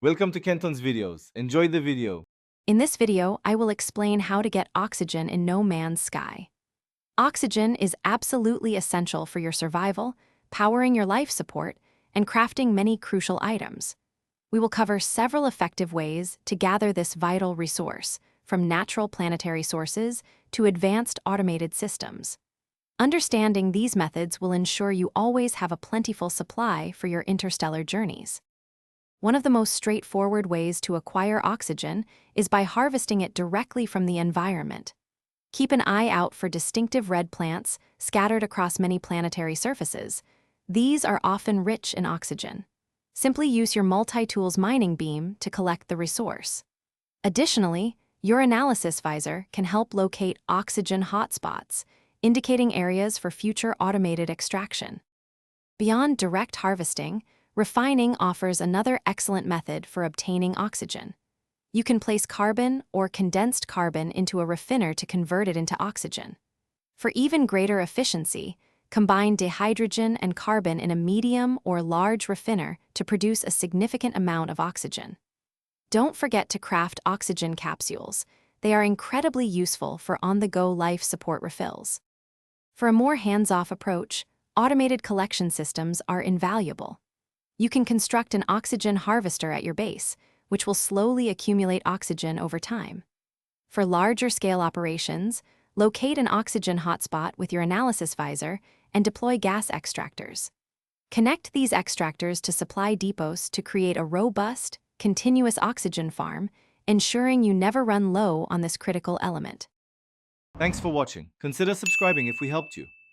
Welcome to Kenton's videos. Enjoy the video. In this video, I will explain how to get oxygen in no man's sky. Oxygen is absolutely essential for your survival, powering your life support, and crafting many crucial items. We will cover several effective ways to gather this vital resource, from natural planetary sources to advanced automated systems. Understanding these methods will ensure you always have a plentiful supply for your interstellar journeys. One of the most straightforward ways to acquire oxygen is by harvesting it directly from the environment. Keep an eye out for distinctive red plants scattered across many planetary surfaces. These are often rich in oxygen. Simply use your multi-tools mining beam to collect the resource. Additionally, your analysis visor can help locate oxygen hotspots, indicating areas for future automated extraction. Beyond direct harvesting, refining offers another excellent method for obtaining oxygen. You can place carbon or condensed carbon into a refiner to convert it into oxygen. For even greater efficiency, combine dihydrogen and carbon in a medium or large refiner to produce a significant amount of oxygen. Don't forget to craft oxygen capsules. They are incredibly useful for on-the-go life support refills. For a more hands-off approach, automated collection systems are invaluable. You can construct an oxygen harvester at your base, which will slowly accumulate oxygen over time. For larger-scale operations, locate an oxygen hotspot with your analysis visor and deploy gas extractors. Connect these extractors to supply depots to create a robust, continuous oxygen farm, ensuring you never run low on this critical element. Thanks for watching. Consider subscribing if we helped you.